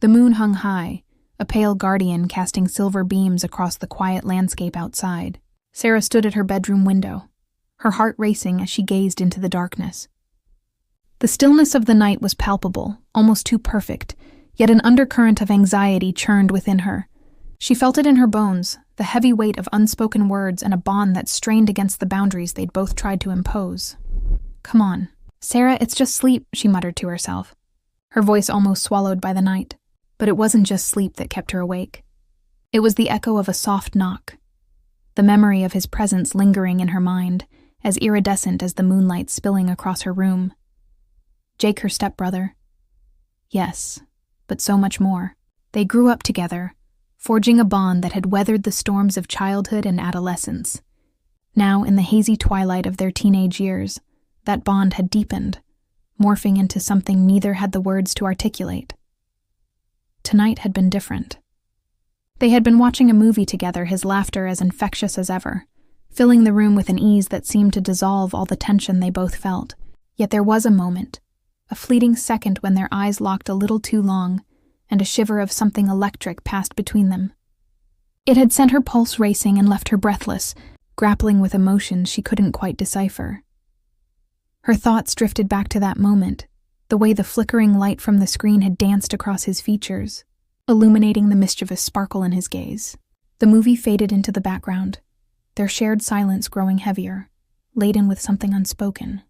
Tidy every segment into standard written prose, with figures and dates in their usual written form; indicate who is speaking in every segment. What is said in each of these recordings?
Speaker 1: The moon hung high, a pale guardian casting silver beams across the quiet landscape outside. Sarah stood at her bedroom window, her heart racing as she gazed into the darkness. The stillness of the night was palpable, almost too perfect, yet an undercurrent of anxiety churned within her. She felt it in her bones, the heavy weight of unspoken words and a bond that strained against the boundaries they'd both tried to impose. "Come on. Sarah, it's just sleep," she muttered to herself, her voice almost swallowed by the night. But it wasn't just sleep that kept her awake. It was the echo of a soft knock, the memory of his presence lingering in her mind, as iridescent as the moonlight spilling across her room. Jake, her stepbrother. Yes, but so much more. They grew up together, forging a bond that had weathered the storms of childhood and adolescence. Now, in the hazy twilight of their teenage years, that bond had deepened, morphing into something neither had the words to articulate. Tonight had been different. They had been watching a movie together, his laughter as infectious as ever, filling the room with an ease that seemed to dissolve all the tension they both felt. Yet there was a moment, a fleeting second when their eyes locked a little too long, and a shiver of something electric passed between them. It had sent her pulse racing and left her breathless, grappling with emotions she couldn't quite decipher. Her thoughts drifted back to that moment, the way the flickering light from the screen had danced across his features, illuminating the mischievous sparkle in his gaze. The movie faded into the background, their shared silence growing heavier, laden with something unspoken.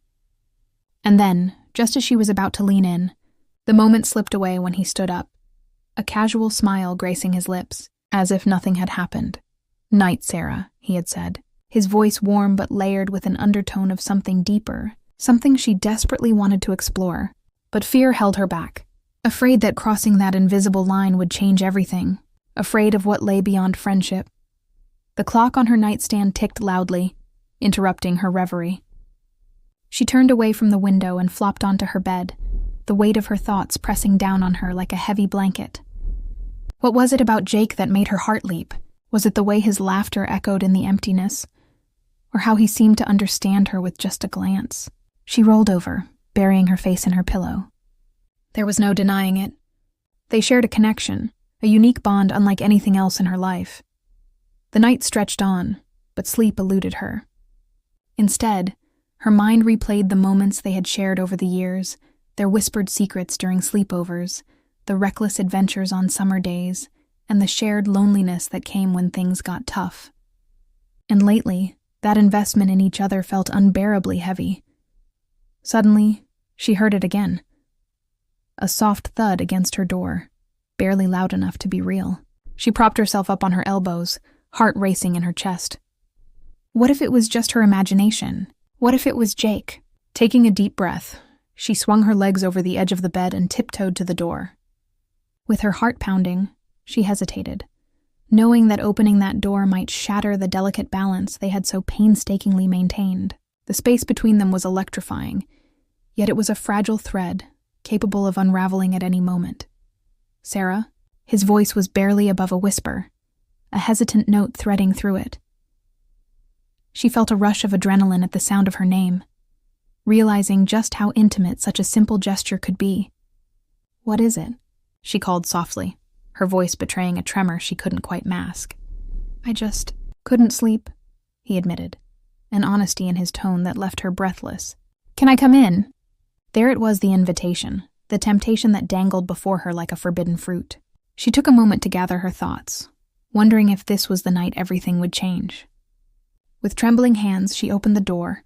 Speaker 1: And then, just as she was about to lean in, the moment slipped away when he stood up, a casual smile gracing his lips, as if nothing had happened. "Night, Sarah," he had said, his voice warm but layered with an undertone of something deeper, something she desperately wanted to explore. But fear held her back, afraid that crossing that invisible line would change everything, afraid of what lay beyond friendship. The clock on her nightstand ticked loudly, interrupting her reverie. She turned away from the window and flopped onto her bed, the weight of her thoughts pressing down on her like a heavy blanket. What was it about Jake that made her heart leap? Was it the way his laughter echoed in the emptiness? Or how he seemed to understand her with just a glance? She rolled over, burying her face in her pillow. There was no denying it. They shared a connection, a unique bond unlike anything else in her life. The night stretched on, but sleep eluded her. Instead, her mind replayed the moments they had shared over the years, their whispered secrets during sleepovers, the reckless adventures on summer days, and the shared loneliness that came when things got tough. And lately, that investment in each other felt unbearably heavy. Suddenly, she heard it again. A soft thud against her door, barely loud enough to be real. She propped herself up on her elbows, heart racing in her chest. What if it was just her imagination? What if it was Jake? Taking a deep breath, she swung her legs over the edge of the bed and tiptoed to the door. With her heart pounding, she hesitated, knowing that opening that door might shatter the delicate balance they had so painstakingly maintained. The space between them was electrifying, yet it was a fragile thread, capable of unraveling at any moment. "Sarah?" His voice was barely above a whisper, a hesitant note threading through it. She felt a rush of adrenaline at the sound of her name, realizing just how intimate such a simple gesture could be. "What is it?" she called softly, her voice betraying a tremor she couldn't quite mask. "I just couldn't sleep," he admitted, an honesty in his tone that left her breathless. "Can I come in?" There it was, the invitation, the temptation that dangled before her like a forbidden fruit. She took a moment to gather her thoughts, wondering if this was the night everything would change. With trembling hands, she opened the door,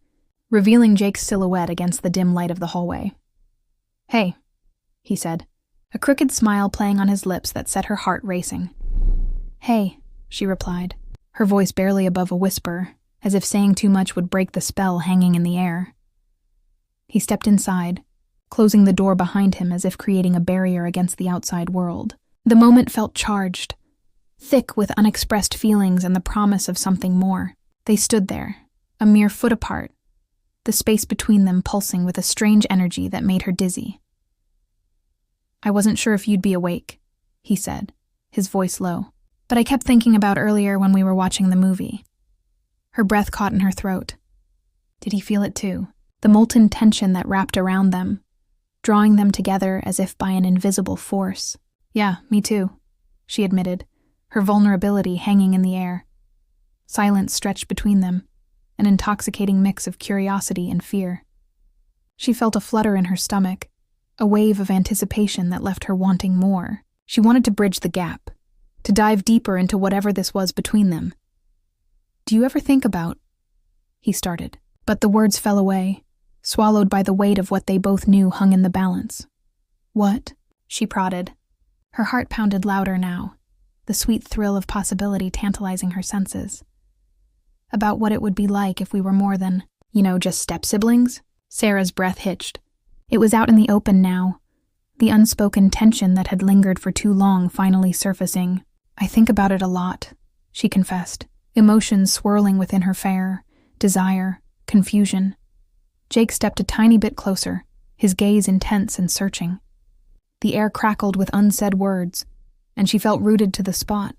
Speaker 1: revealing Jake's silhouette against the dim light of the hallway. "Hey," he said, a crooked smile playing on his lips that set her heart racing. "Hey," she replied, her voice barely above a whisper, as if saying too much would break the spell hanging in the air. He stepped inside, closing the door behind him as if creating a barrier against the outside world. The moment felt charged, thick with unexpressed feelings and the promise of something more. They stood there, a mere foot apart, the space between them pulsing with a strange energy that made her dizzy. "I wasn't sure if you'd be awake," he said, his voice low, "but I kept thinking about earlier when we were watching the movie." Her breath caught in her throat. Did he feel it too? The molten tension that wrapped around them, drawing them together as if by an invisible force. Yeah, me too, she admitted, her vulnerability hanging in the air. Silence stretched between them, an intoxicating mix of curiosity and fear. She felt a flutter in her stomach, a wave of anticipation that left her wanting more. She wanted to bridge the gap, to dive deeper into whatever this was between them. "Do you ever think about—" he started, but the words fell away, swallowed by the weight of what they both knew hung in the balance. "What?" she prodded. Her heart pounded louder now, the sweet thrill of possibility tantalizing her senses. "About what it would be like if we were more than, just step-siblings?" Sarah's breath hitched. It was out in the open now, the unspoken tension that had lingered for too long finally surfacing. "I think about it a lot," she confessed, emotions swirling within her fear, desire, confusion. Jake stepped a tiny bit closer, his gaze intense and searching. The air crackled with unsaid words, and she felt rooted to the spot,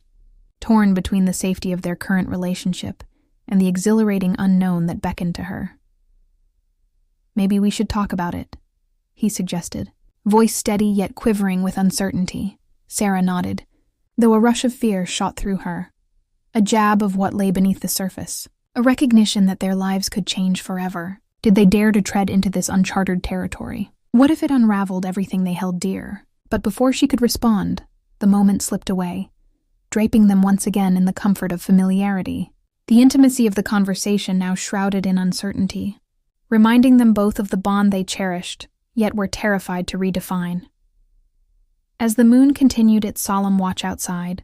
Speaker 1: torn between the safety of their current relationship and the exhilarating unknown that beckoned to her. "Maybe we should talk about it," he suggested, voice steady yet quivering with uncertainty. Sarah nodded, though a rush of fear shot through her, a jab of what lay beneath the surface, a recognition that their lives could change forever. Did they dare to tread into this uncharted territory? What if it unraveled everything they held dear? But before she could respond, the moment slipped away, draping them once again in the comfort of familiarity. The intimacy of the conversation now shrouded in uncertainty, reminding them both of the bond they cherished, yet were terrified to redefine. As the moon continued its solemn watch outside,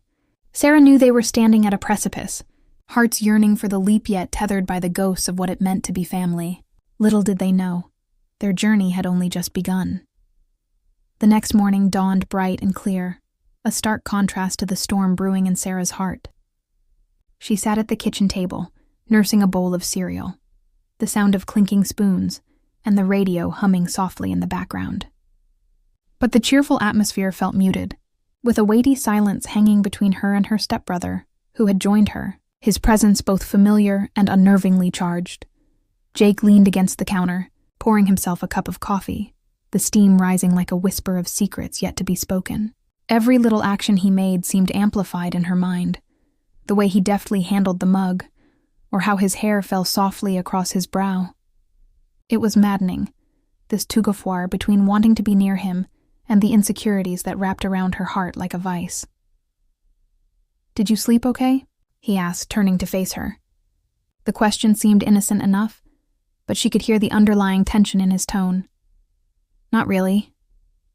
Speaker 1: Sarah knew they were standing at a precipice, hearts yearning for the leap yet tethered by the ghosts of what it meant to be family. Little did they know, their journey had only just begun. The next morning dawned bright and clear, a stark contrast to the storm brewing in Sarah's heart. She sat at the kitchen table, nursing a bowl of cereal, the sound of clinking spoons, and the radio humming softly in the background. But the cheerful atmosphere felt muted, with a weighty silence hanging between her and her stepbrother, who had joined her, his presence both familiar and unnervingly charged. Jake leaned against the counter, pouring himself a cup of coffee, the steam rising like a whisper of secrets yet to be spoken. Every little action he made seemed amplified in her mind, the way he deftly handled the mug, or how his hair fell softly across his brow. It was maddening, this tough-war between wanting to be near him and the insecurities that wrapped around her heart like a vice. "Did you sleep okay?" he asked, turning to face her. The question seemed innocent enough, but she could hear the underlying tension in his tone. "Not really,"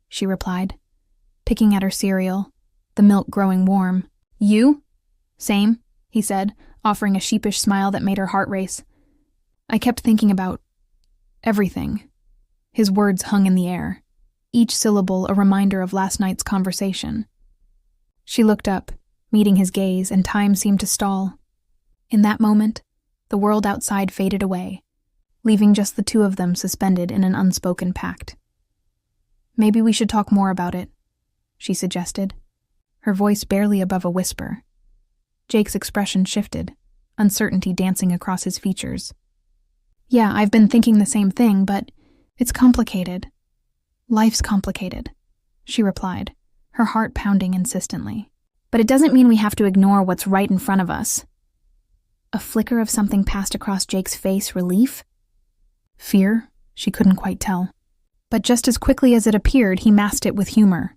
Speaker 1: she replied, picking at her cereal, the milk growing warm. "You?" "Same," he said, offering a sheepish smile that made her heart race. "I kept thinking about everything." His words hung in the air, each syllable a reminder of last night's conversation. She looked up, meeting his gaze, and time seemed to stall. In that moment, the world outside faded away, leaving just the two of them suspended in an unspoken pact. "Maybe we should talk more about it," she suggested, her voice barely above a whisper. Jake's expression shifted, uncertainty dancing across his features. "Yeah, I've been thinking the same thing, but it's complicated. Life's complicated," she replied, her heart pounding insistently. "But it doesn't mean we have to ignore what's right in front of us." A flicker of something passed across Jake's face. Relief? Fear? She couldn't quite tell. But just as quickly as it appeared, he masked it with humor.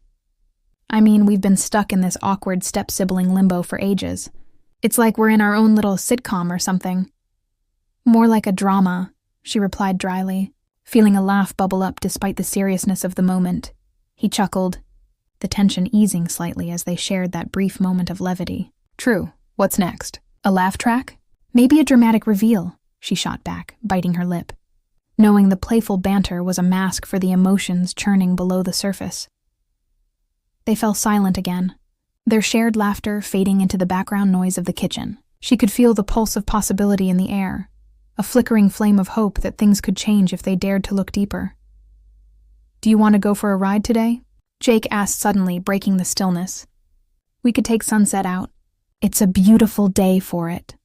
Speaker 1: "I mean, we've been stuck in this awkward step-sibling limbo for ages. It's like we're in our own little sitcom or something." "More like a drama," she replied dryly, feeling a laugh bubble up despite the seriousness of the moment. He chuckled, the tension easing slightly as they shared that brief moment of levity. "True. What's next? A laugh track? Maybe a dramatic reveal," she shot back, biting her lip, knowing the playful banter was a mask for the emotions churning below the surface. They fell silent again, their shared laughter fading into the background noise of the kitchen. She could feel the pulse of possibility in the air, a flickering flame of hope that things could change if they dared to look deeper. "Do you want to go for a ride today?" Jake asked suddenly, breaking the stillness. "We could take Sunset out. It's a beautiful day for it."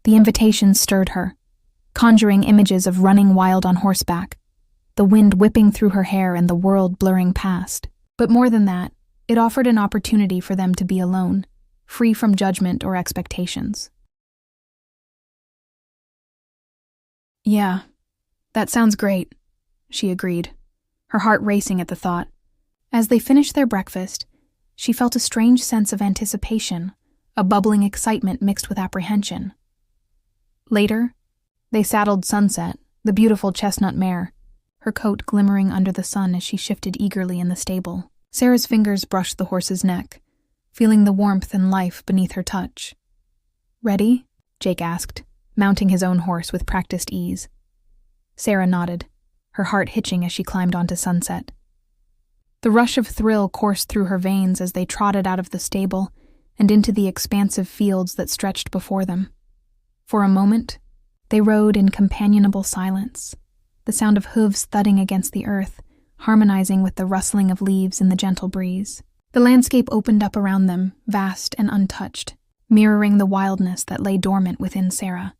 Speaker 1: The invitation stirred her, conjuring images of running wild on horseback, the wind whipping through her hair and the world blurring past. But more than that, It offered an opportunity for them to be alone, free from judgment or expectations. "Yeah, that sounds great," she agreed, her heart racing at the thought. As they finished their breakfast, she felt a strange sense of anticipation, a bubbling excitement mixed with apprehension. Later, they saddled Sunset, the beautiful chestnut mare, her coat glimmering under the sun as she shifted eagerly in the stable. Sarah's fingers brushed the horse's neck, feeling the warmth and life beneath her touch. "Ready?" Jake asked, mounting his own horse with practiced ease. Sarah nodded, her heart hitching as she climbed onto Sunset. The rush of thrill coursed through her veins as they trotted out of the stable and into the expansive fields that stretched before them. For a moment, they rode in companionable silence, the sound of hooves thudding against the earth, harmonizing with the rustling of leaves in the gentle breeze. The landscape opened up around them, vast and untouched, mirroring the wildness that lay dormant within Sarah.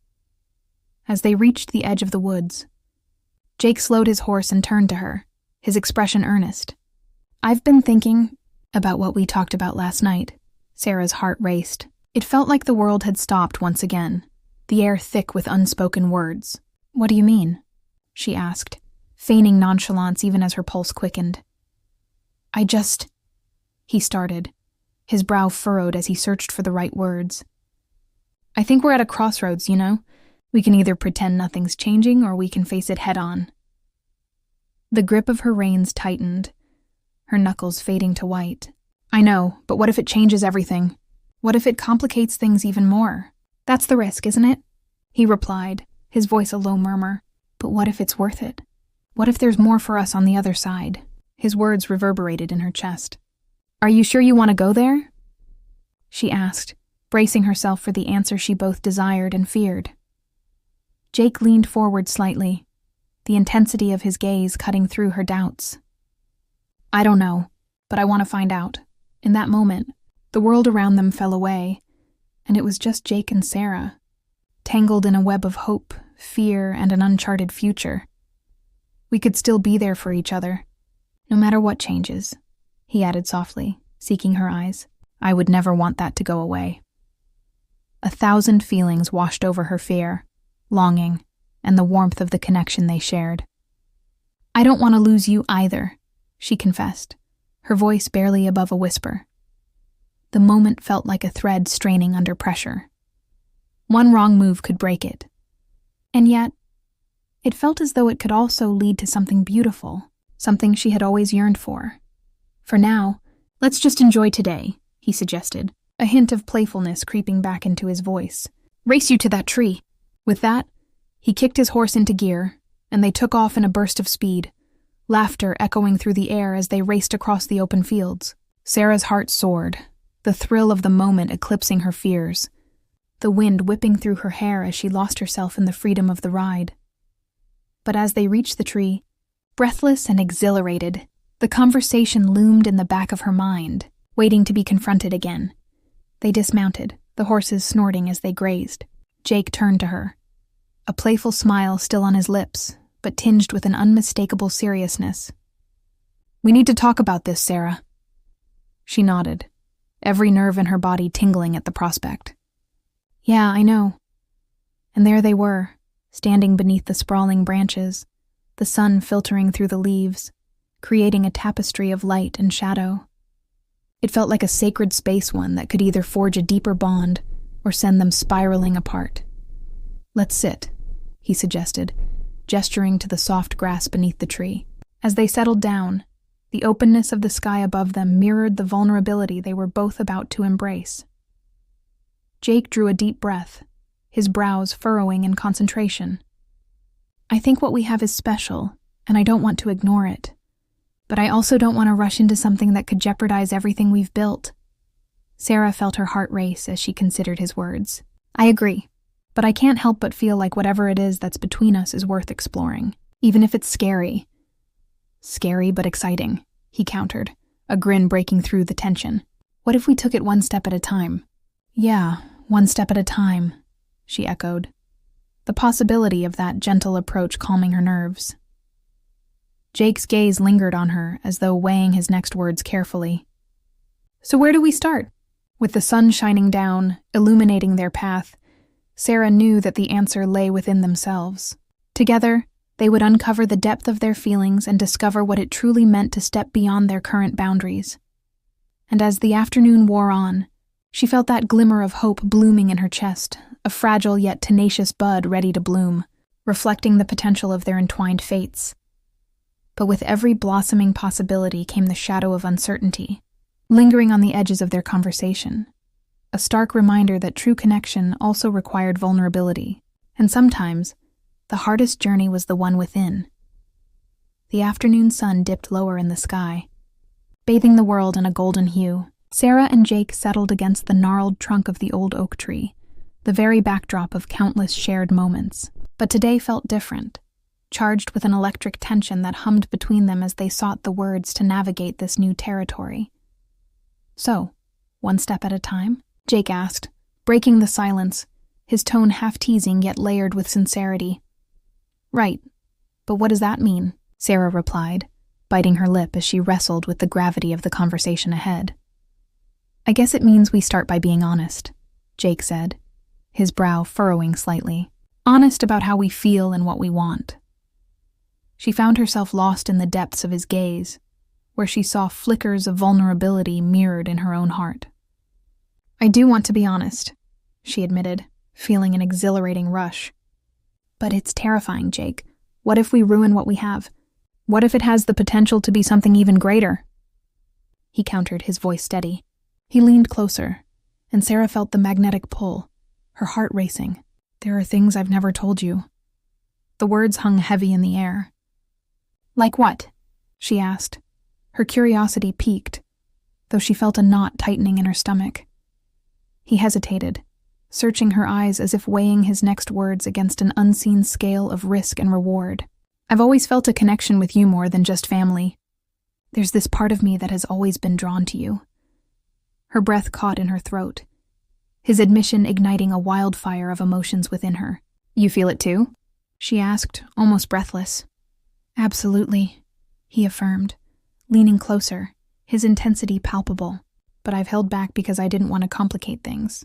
Speaker 1: As they reached the edge of the woods, Jake slowed his horse and turned to her, his expression earnest. "I've been thinking about what we talked about last night." Sarah's heart raced. It felt like the world had stopped once again, the air thick with unspoken words. "What do you mean?" she asked, feigning nonchalance even as her pulse quickened. He started, his brow furrowed as he searched for the right words. "I think we're at a crossroads, you know? We can either pretend nothing's changing or we can face it head on." The grip of her reins tightened, her knuckles fading to white. "I know, but what if it changes everything? What if it complicates things even more? That's the risk, isn't it?" he replied, his voice a low murmur. "But what if it's worth it? What if there's more for us on the other side?" His words reverberated in her chest. "Are you sure you want to go there?" she asked, bracing herself for the answer she both desired and feared. Jake leaned forward slightly, the intensity of his gaze cutting through her doubts. "I don't know, but I want to find out." In that moment, the world around them fell away, and it was just Jake and Sarah, tangled in a web of hope, fear, and an uncharted future. "We could still be there for each other, no matter what changes," he added softly, seeking her eyes. "I would never want that to go away." 1,000 feelings washed over her: fear, longing, and the warmth of the connection they shared. "I don't want to lose you either," she confessed, her voice barely above a whisper. The moment felt like a thread straining under pressure. One wrong move could break it. And yet, it felt as though it could also lead to something beautiful, something she had always yearned for. "For now, let's just enjoy today," he suggested, a hint of playfulness creeping back into his voice. "Race you to that tree." With that, he kicked his horse into gear, and they took off in a burst of speed, laughter echoing through the air as they raced across the open fields. Sarah's heart soared, the thrill of the moment eclipsing her fears, the wind whipping through her hair as she lost herself in the freedom of the ride. But as they reached the tree, breathless and exhilarated, the conversation loomed in the back of her mind, waiting to be confronted again. They dismounted, the horses snorting as they grazed. Jake turned to her, a playful smile still on his lips, but tinged with an unmistakable seriousness. "We need to talk about this, Sarah." She nodded, every nerve in her body tingling at the prospect. "Yeah, I know." And there they were, standing beneath the sprawling branches, the sun filtering through the leaves, creating a tapestry of light and shadow. It felt like a sacred space one that could either forge a deeper bond or send them spiraling apart. "Let's sit," he suggested, gesturing to the soft grass beneath the tree. As they settled down, the openness of the sky above them mirrored the vulnerability they were both about to embrace. Jake drew a deep breath, his brows furrowing in concentration. "I think what we have is special, and I don't want to ignore it. But I also don't want to rush into something that could jeopardize everything we've built." Sarah felt her heart race as she considered his words. "I agree, but I can't help but feel like whatever it is that's between us is worth exploring, even if it's scary." "Scary but exciting," he countered, a grin breaking through the tension. "What if we took it one step at a time?" "Yeah, one step at a time," she echoed, the possibility of that gentle approach calming her nerves. Jake's gaze lingered on her as though weighing his next words carefully. So where do we start? With the sun shining down, illuminating their path, Sarah knew that the answer lay within themselves. Together, they would uncover the depth of their feelings and discover what it truly meant to step beyond their current boundaries. And as the afternoon wore on, she felt that glimmer of hope blooming in her chest, a fragile yet tenacious bud ready to bloom, reflecting the potential of their entwined fates. But with every blossoming possibility came the shadow of uncertainty, lingering on the edges of their conversation, a stark reminder that true connection also required vulnerability, and sometimes the hardest journey was the one within. The afternoon sun dipped lower in the sky, bathing the world in a golden hue. Sarah and Jake settled against the gnarled trunk of the old oak tree, the very backdrop of countless shared moments. But today felt different, charged with an electric tension that hummed between them as they sought the words to navigate this new territory. So, one step at a time? Jake asked, breaking the silence, his tone half-teasing yet layered with sincerity. Right, but what does that mean? Sarah replied, biting her lip as she wrestled with the gravity of the conversation ahead. I guess it means we start by being honest, Jake said, his brow furrowing slightly. Honest about how we feel and what we want. She found herself lost in the depths of his gaze, where she saw flickers of vulnerability mirrored in her own heart. I do want to be honest, she admitted, feeling an exhilarating rush. But it's terrifying, Jake. What if we ruin what we have? What if it has the potential to be something even greater? He countered, his voice steady. He leaned closer, and Sarah felt the magnetic pull, her heart racing. There are things I've never told you. The words hung heavy in the air. Like what? She asked, her curiosity piqued, though she felt a knot tightening in her stomach. He hesitated, searching her eyes as if weighing his next words against an unseen scale of risk and reward. I've always felt a connection with you more than just family. There's this part of me that has always been drawn to you. Her breath caught in her throat, his admission igniting a wildfire of emotions within her. You feel it too? She asked, almost breathless. Absolutely, he affirmed, leaning closer, his intensity palpable. But I've held back because I didn't want to complicate things.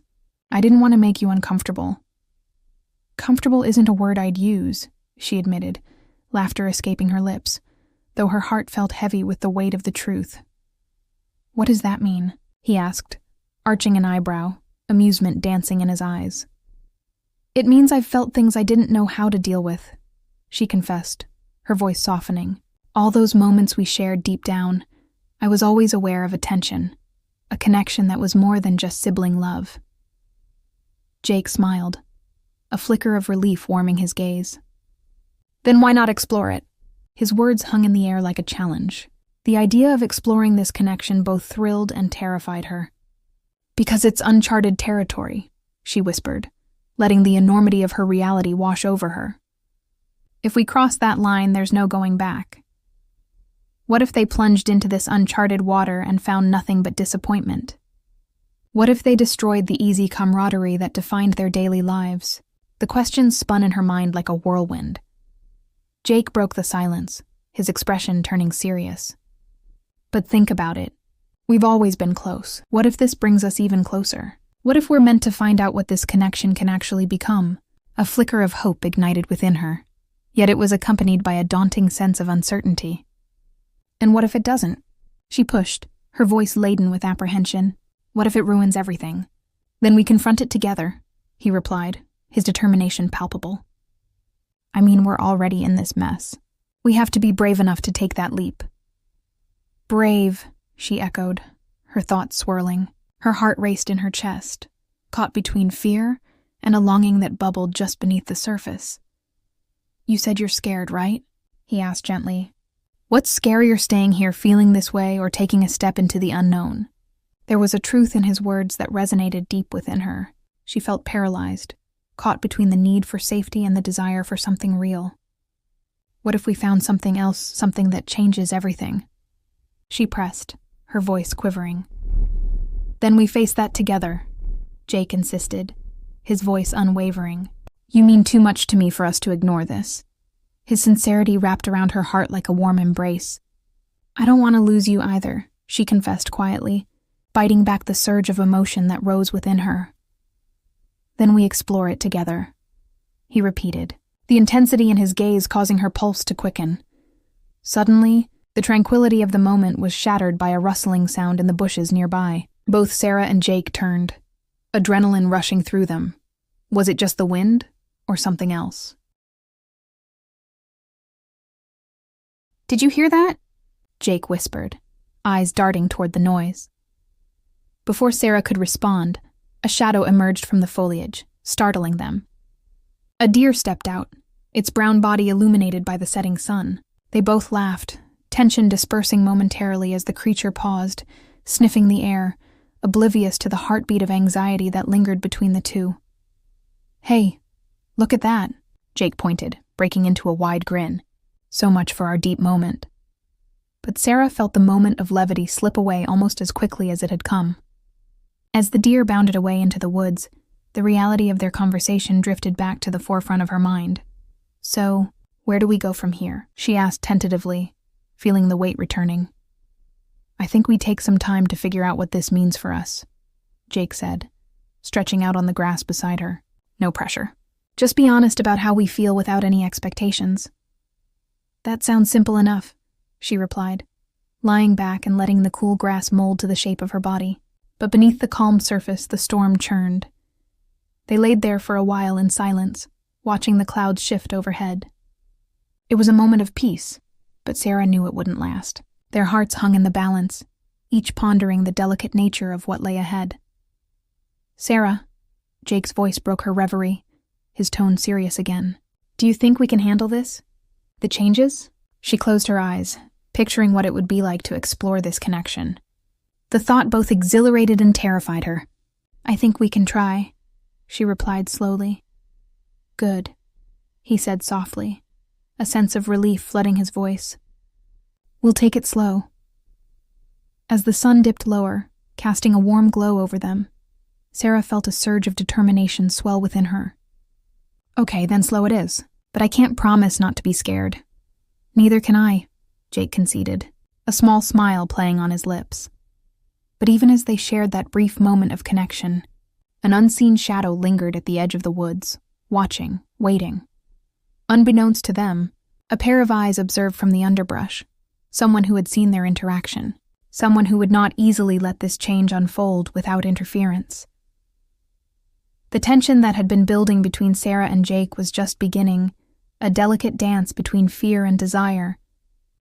Speaker 1: I didn't want to make you uncomfortable. Comfortable isn't a word I'd use, she admitted, laughter escaping her lips, though her heart felt heavy with the weight of the truth. What does that mean? He asked, arching an eyebrow, amusement dancing in his eyes. It means I've felt things I didn't know how to deal with, she confessed, her voice softening. All those moments we shared deep down, I was always aware of a tension, a connection that was more than just sibling love. Jake smiled, a flicker of relief warming his gaze. Then why not explore it? His words hung in the air like a challenge. The idea of exploring this connection both thrilled and terrified her. Because it's uncharted territory, she whispered, letting the enormity of her reality wash over her. If we cross that line, there's no going back. What if they plunged into this uncharted water and found nothing but disappointment? What if they destroyed the easy camaraderie that defined their daily lives? The questions spun in her mind like a whirlwind. Jake broke the silence, his expression turning serious. But think about it. We've always been close. What if this brings us even closer? What if we're meant to find out what this connection can actually become? A flicker of hope ignited within her, yet it was accompanied by a daunting sense of uncertainty. And what if it doesn't? She pushed, her voice laden with apprehension. What if it ruins everything? Then we confront it together, he replied, his determination palpable. I mean, we're already in this mess. We have to be brave enough to take that leap. Brave, she echoed, her thoughts swirling. Her heart raced in her chest, caught between fear and a longing that bubbled just beneath the surface. You said you're scared, right? He asked gently. What's scarier, staying here feeling this way or taking a step into the unknown? There was a truth in his words that resonated deep within her. She felt paralyzed, caught between the need for safety and the desire for something real. What if we found something else, something that changes everything? She pressed, her voice quivering. Then we face that together, Jake insisted, his voice unwavering. You mean too much to me for us to ignore this. His sincerity wrapped around her heart like a warm embrace. I don't want to lose you either, she confessed quietly, fighting back the surge of emotion that rose within her. "Then we explore it together," he repeated, the intensity in his gaze causing her pulse to quicken. Suddenly, the tranquility of the moment was shattered by a rustling sound in the bushes nearby. Both Sarah and Jake turned, adrenaline rushing through them. Was it just the wind, or something else? "Did you hear that?" Jake whispered, eyes darting toward the noise. Before Sarah could respond, a shadow emerged from the foliage, startling them. A deer stepped out, its brown body illuminated by the setting sun. They both laughed, tension dispersing momentarily as the creature paused, sniffing the air, oblivious to the heartbeat of anxiety that lingered between the two. "Hey, look at that," Jake pointed, breaking into a wide grin. "So much for our deep moment." But Sarah felt the moment of levity slip away almost as quickly as it had come. As the deer bounded away into the woods, the reality of their conversation drifted back to the forefront of her mind. "So, where do we go from here?" she asked tentatively, feeling the weight returning. "I think we take some time to figure out what this means for us," Jake said, stretching out on the grass beside her. "No pressure. Just be honest about how we feel without any expectations." "That sounds simple enough," she replied, lying back and letting the cool grass mold to the shape of her body. But beneath the calm surface, the storm churned. They laid there for a while in silence, watching the clouds shift overhead. It was a moment of peace, but Sarah knew it wouldn't last. Their hearts hung in the balance, each pondering the delicate nature of what lay ahead. "Sarah," Jake's voice broke her reverie, his tone serious again. "Do you think we can handle this? The changes?" She closed her eyes, picturing what it would be like to explore this connection. The thought both exhilarated and terrified her. "I think we can try," she replied slowly. "Good," he said softly, a sense of relief flooding his voice. "We'll take it slow." As the sun dipped lower, casting a warm glow over them, Sarah felt a surge of determination swell within her. "Okay, then slow it is, but I can't promise not to be scared." "Neither can I," Jake conceded, a small smile playing on his lips. But even as they shared that brief moment of connection, an unseen shadow lingered at the edge of the woods, watching, waiting. Unbeknownst to them, a pair of eyes observed from the underbrush, someone who had seen their interaction, someone who would not easily let this change unfold without interference. The tension that had been building between Sarah and Jake was just beginning, a delicate dance between fear and desire,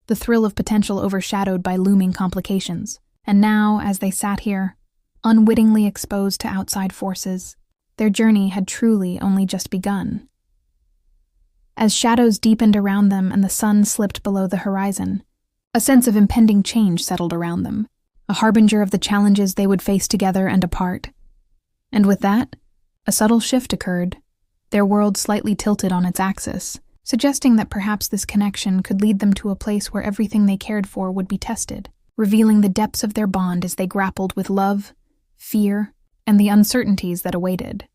Speaker 1: the thrill of potential overshadowed by looming complications. And now, as they sat here, unwittingly exposed to outside forces, their journey had truly only just begun. As shadows deepened around them and the sun slipped below the horizon, a sense of impending change settled around them, a harbinger of the challenges they would face together and apart. And with that, a subtle shift occurred, their world slightly tilted on its axis, suggesting that perhaps this connection could lead them to a place where everything they cared for would be tested, revealing the depths of their bond as they grappled with love, fear, and the uncertainties that awaited.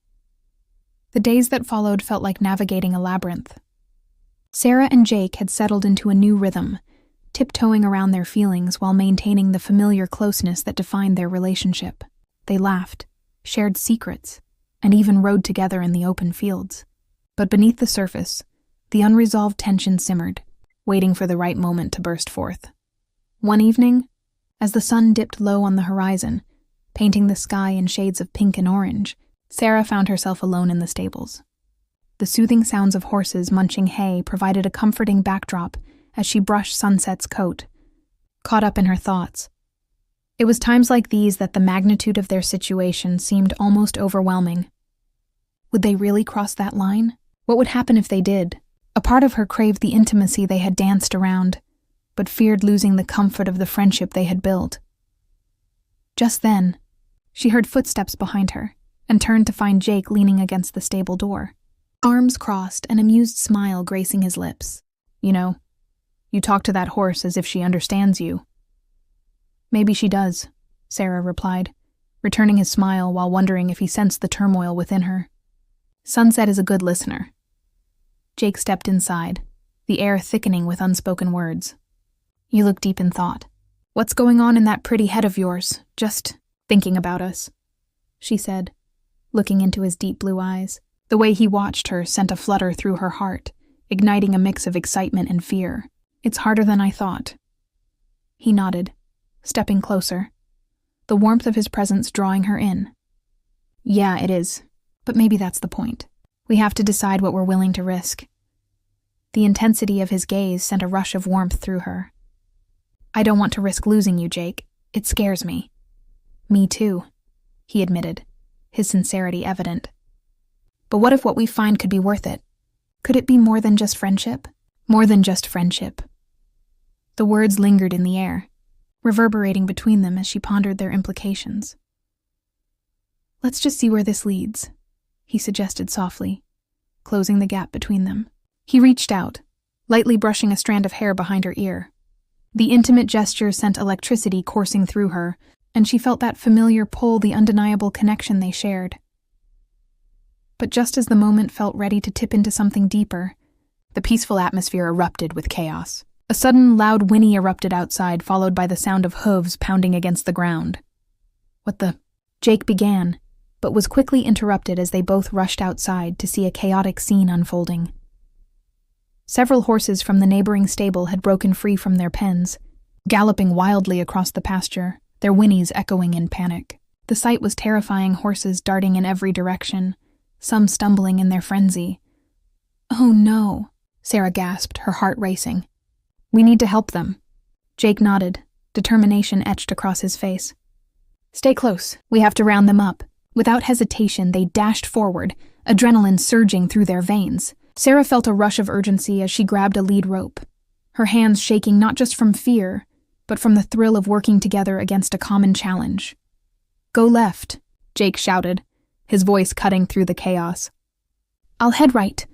Speaker 1: The days that followed felt like navigating a labyrinth. Sarah and Jake had settled into a new rhythm, tiptoeing around their feelings while maintaining the familiar closeness that defined their relationship. They laughed, shared secrets, and even rode together in the open fields. But beneath the surface, the unresolved tension simmered, waiting for the right moment to burst forth. One evening, as the sun dipped low on the horizon, painting the sky in shades of pink and orange, Sarah found herself alone in the stables. The soothing sounds of horses munching hay provided a comforting backdrop as she brushed Sunset's coat, caught up in her thoughts. It was times like these that the magnitude of their situation seemed almost overwhelming. Would they really cross that line? What would happen if they did? A part of her craved the intimacy they had danced around, but feared losing the comfort of the friendship they had built. Just then, she heard footsteps behind her and turned to find Jake leaning against the stable door, arms crossed, an amused smile gracing his lips. "You know, you talk to that horse as if she understands you." "Maybe she does," Sarah replied, returning his smile while wondering if he sensed the turmoil within her. "Sunset is a good listener." Jake stepped inside, the air thickening with unspoken words. "You look deep in thought. What's going on in that pretty head of yours? Just Thinking about us, she said, looking into his deep blue eyes. The way he watched her sent a flutter through her heart, igniting a mix of excitement and fear. It's harder than I thought. He nodded, stepping closer, the warmth of his presence drawing her in. Yeah, it is, but maybe that's the point. We have to decide what we're willing to risk. The intensity of his gaze sent a rush of warmth through her. I don't want to risk losing you, Jake. It scares me. Me too, he admitted, his sincerity evident. But what if what we find could be worth it? Could it be more than just friendship? More than just friendship. The words lingered in the air, reverberating between them as she pondered their implications. Let's just see where this leads, he suggested softly, closing the gap between them. He reached out, lightly brushing a strand of hair behind her ear. The intimate gesture sent electricity coursing through her, and she felt that familiar pull, the undeniable connection they shared. But just as the moment felt ready to tip into something deeper, the peaceful atmosphere erupted with chaos. A sudden, loud whinny erupted outside, followed by the sound of hooves pounding against the ground. What the? Jake began, but was quickly interrupted as they both rushed outside to see a chaotic scene unfolding. Several horses from the neighboring stable had broken free from their pens, galloping wildly across the pasture, their whinnies echoing in panic. The sight was terrifying, horses darting in every direction, some stumbling in their frenzy. Oh no, Sarah gasped, her heart racing. We need to help them. Jake nodded, determination etched across his face. Stay close, we have to round them up. Without hesitation, they dashed forward, adrenaline surging through their veins. Sarah felt a rush of urgency as she grabbed a lead rope, her hands shaking not just from fear, but from the thrill of working together against a common challenge. Go left, Jake shouted, his voice cutting through the chaos. I'll head right.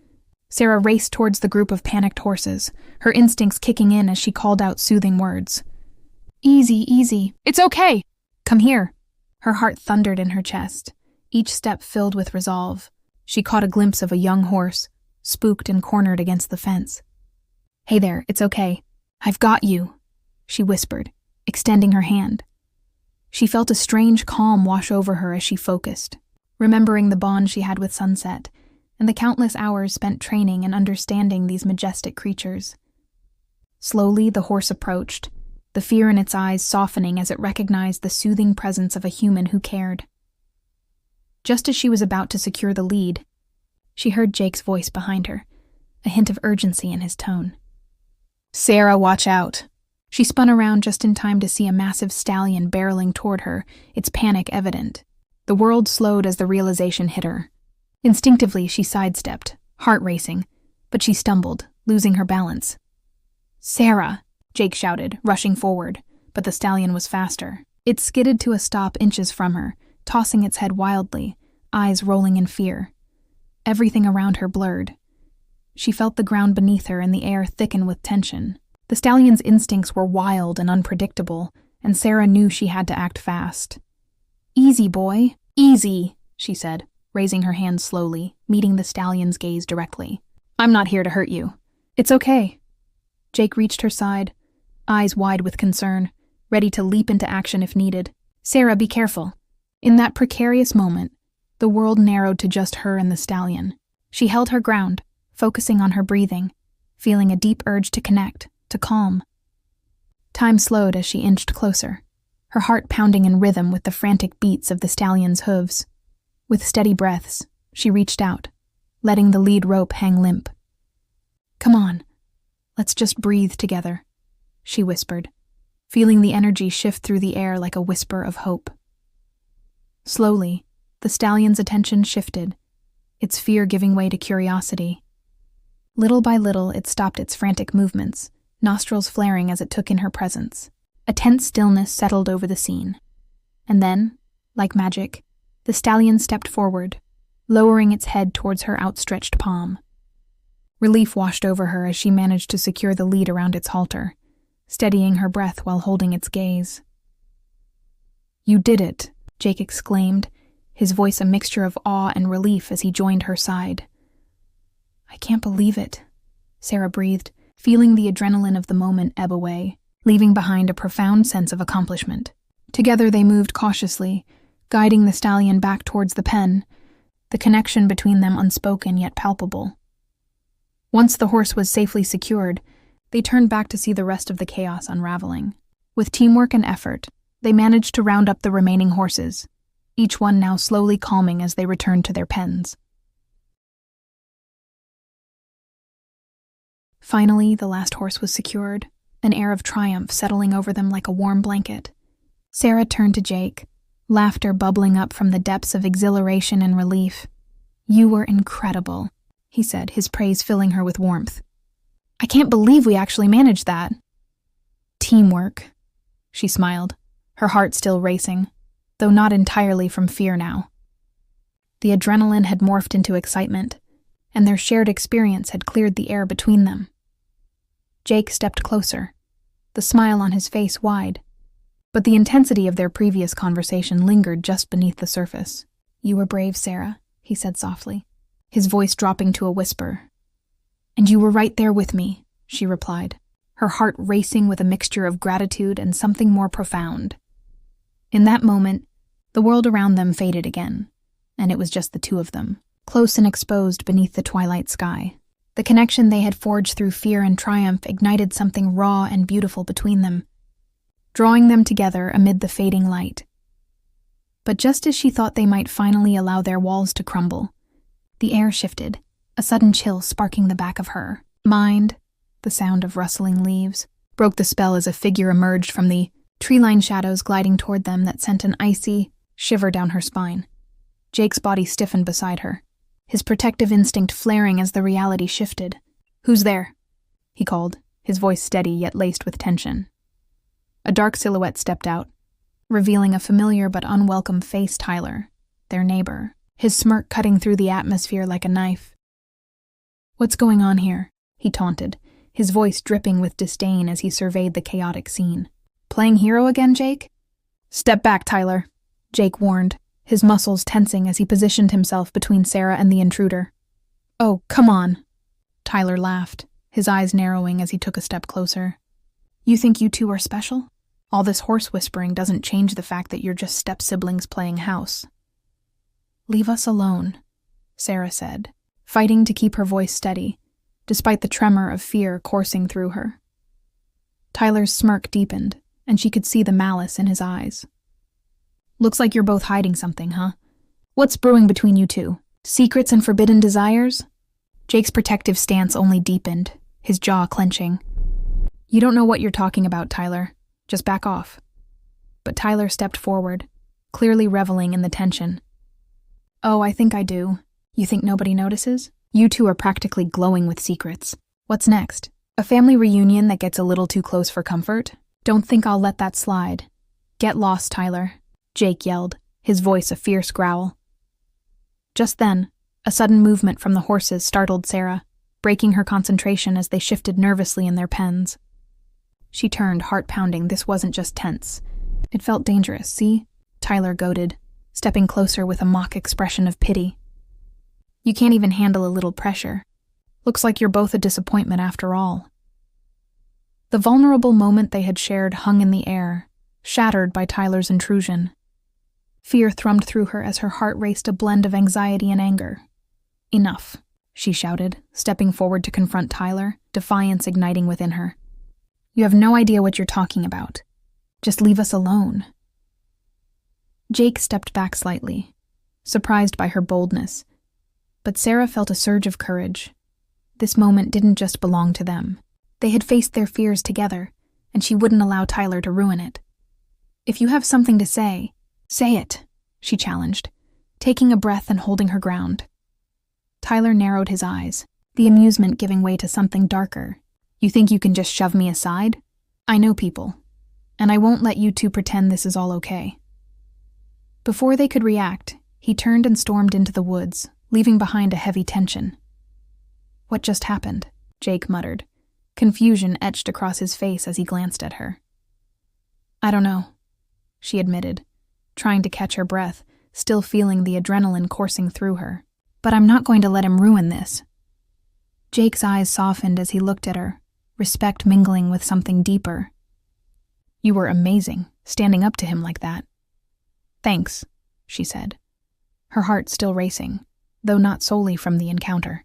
Speaker 1: Sarah raced towards the group of panicked horses, her instincts kicking in as she called out soothing words. Easy, easy. It's okay. Come here. Her heart thundered in her chest, each step filled with resolve. She caught a glimpse of a young horse, spooked and cornered against the fence. Hey there, it's okay. I've got you, she whispered, extending her hand. She felt a strange calm wash over her as she focused, remembering the bond she had with Sunset and the countless hours spent training and understanding these majestic creatures. Slowly, the horse approached, the fear in its eyes softening as it recognized the soothing presence of a human who cared. Just as she was about to secure the lead, she heard Jake's voice behind her, a hint of urgency in his tone. Sarah, watch out. She spun around just in time to see a massive stallion barreling toward her, its panic evident. The world slowed as the realization hit her. Instinctively, she sidestepped, heart racing, but she stumbled, losing her balance. Sarah, Jake shouted, rushing forward, but the stallion was faster. It skidded to a stop inches from her, tossing its head wildly, eyes rolling in fear. Everything around her blurred. She felt the ground beneath her and the air thicken with tension. The stallion's instincts were wild and unpredictable, and Sarah knew she had to act fast. Easy, boy, easy, she said, raising her hand slowly, meeting the stallion's gaze directly. I'm not here to hurt you. It's okay. Jake reached her side, eyes wide with concern, ready to leap into action if needed. Sarah, be careful. In that precarious moment, the world narrowed to just her and the stallion. She held her ground, focusing on her breathing, feeling a deep urge to connect, to calm. Time slowed as she inched closer, her heart pounding in rhythm with the frantic beats of the stallion's hooves. With steady breaths, she reached out, letting the lead rope hang limp. Come on, let's just breathe together, she whispered, feeling the energy shift through the air like a whisper of hope. Slowly, the stallion's attention shifted, its fear giving way to curiosity. Little by little, it stopped its frantic movements, nostrils flaring as it took in her presence. A tense stillness settled over the scene. And then, like magic, the stallion stepped forward, lowering its head towards her outstretched palm. Relief washed over her as she managed to secure the lead around its halter, steadying her breath while holding its gaze. You did it, Jake exclaimed, his voice a mixture of awe and relief as he joined her side. I can't believe it, Sarah breathed, feeling the adrenaline of the moment ebb away, leaving behind a profound sense of accomplishment. Together they moved cautiously, guiding the stallion back towards the pen, the connection between them unspoken yet palpable. Once the horse was safely secured, they turned back to see the rest of the chaos unraveling. With teamwork and effort, they managed to round up the remaining horses, each one now slowly calming as they returned to their pens. Finally, the last horse was secured, an air of triumph settling over them like a warm blanket. Sarah turned to Jake, laughter bubbling up from the depths of exhilaration and relief. "You were incredible," he said, his praise filling her with warmth. "I can't believe we actually managed that." "Teamwork," she smiled, her heart still racing, though not entirely from fear now. The adrenaline had morphed into excitement, and their shared experience had cleared the air between them. Jake stepped closer, the smile on his face wide, but the intensity of their previous conversation lingered just beneath the surface. "You were brave, Sarah," he said softly, his voice dropping to a whisper. "And you were right there with me," she replied, her heart racing with a mixture of gratitude and something more profound. In that moment, the world around them faded again, and it was just the two of them, close and exposed beneath the twilight sky. The connection they had forged through fear and triumph ignited something raw and beautiful between them, drawing them together amid the fading light. But just as she thought they might finally allow their walls to crumble, the air shifted, a sudden chill sparking the back of her mind. The sound of rustling leaves broke the spell as a figure emerged from the tree-lined shadows gliding toward them that sent an icy shiver down her spine. Jake's body stiffened beside her, his protective instinct flaring as the reality shifted. "Who's there?" he called, his voice steady yet laced with tension. A dark silhouette stepped out, revealing a familiar but unwelcome face. Tyler, their neighbor, his smirk cutting through the atmosphere like a knife. "What's going on here?" he taunted, his voice dripping with disdain as he surveyed the chaotic scene. "Playing hero again, Jake?" "Step back, Tyler," Jake warned, his muscles tensing as he positioned himself between Sarah and the intruder. "Oh, come on," Tyler laughed, his eyes narrowing as he took a step closer. "You think you two are special? All this horse whispering doesn't change the fact that you're just step-siblings playing house." "Leave us alone," Sarah said, fighting to keep her voice steady, despite the tremor of fear coursing through her. Tyler's smirk deepened, and she could see the malice in his eyes. "Looks like you're both hiding something, huh? What's brewing between you two? Secrets and forbidden desires?" Jake's protective stance only deepened, his jaw clenching. "You don't know what you're talking about, Tyler. Just back off." But Tyler stepped forward, clearly reveling in the tension. "Oh, I think I do. You think nobody notices? You two are practically glowing with secrets. What's next? A family reunion that gets a little too close for comfort? Don't think I'll let that slide. Get lost, Tyler," Jake yelled, his voice a fierce growl. Just then, a sudden movement from the horses startled Sarah, breaking her concentration as they shifted nervously in their pens. She turned, heart pounding. This wasn't just tense. It felt dangerous, see? Tyler goaded, stepping closer with a mock expression of pity. "You can't even handle a little pressure. Looks like you're both a disappointment after all." The vulnerable moment they had shared hung in the air, shattered by Tyler's intrusion. Fear thrummed through her as her heart raced a blend of anxiety and anger. "Enough," she shouted, stepping forward to confront Tyler, defiance igniting within her. "You have no idea what you're talking about. Just leave us alone." Jake stepped back slightly, surprised by her boldness, but Sarah felt a surge of courage. This moment didn't just belong to them. They had faced their fears together, and she wouldn't allow Tyler to ruin it. "If you have something to say it," she challenged, taking a breath and holding her ground. Tyler narrowed his eyes, the amusement giving way to something darker. "You think you can just shove me aside? I know people, and I won't let you two pretend this is all okay." Before they could react, he turned and stormed into the woods, leaving behind a heavy tension. "What just happened?" Jake muttered, confusion etched across his face as he glanced at her. "I don't know," she admitted, trying to catch her breath, still feeling the adrenaline coursing through her. "But I'm not going to let him ruin this." Jake's eyes softened as he looked at her, respect mingling with something deeper. "You were amazing," standing up to him like that. "Thanks," she said, her heart still racing, though not solely from the encounter.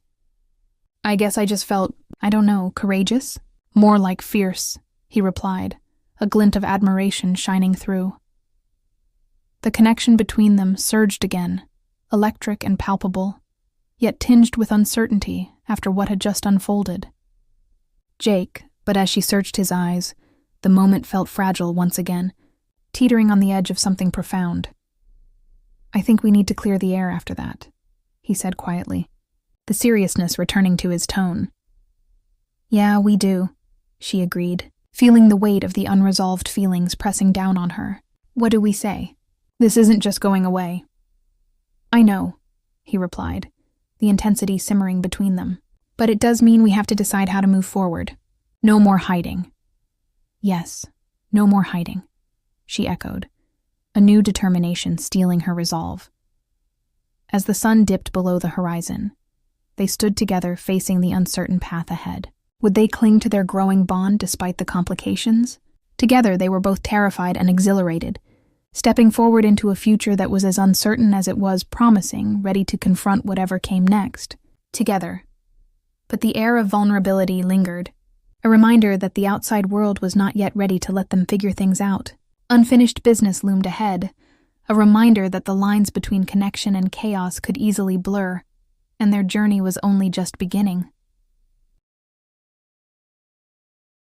Speaker 1: "I guess I just felt, I don't know, courageous? More like fierce," he replied, a glint of admiration shining through. The connection between them surged again, electric and palpable, yet tinged with uncertainty after what had just unfolded. Jake, but as she searched his eyes, the moment felt fragile once again, teetering on the edge of something profound. "I think we need to clear the air after that," he said quietly, the seriousness returning to his tone. "Yeah, we do," she agreed, feeling the weight of the unresolved feelings pressing down on her. "What do we say? This isn't just going away." "I know," he replied, the intensity simmering between them. "But it does mean we have to decide how to move forward. No more hiding." "Yes, no more hiding," she echoed, a new determination stealing her resolve. As the sun dipped below the horizon, they stood together facing the uncertain path ahead. Would they cling to their growing bond despite the complications? Together they were both terrified and exhilarated, stepping forward into a future that was as uncertain as it was promising, ready to confront whatever came next. Together. But the air of vulnerability lingered, a reminder that the outside world was not yet ready to let them figure things out. Unfinished business loomed ahead, a reminder that the lines between connection and chaos could easily blur, and their journey was only just beginning.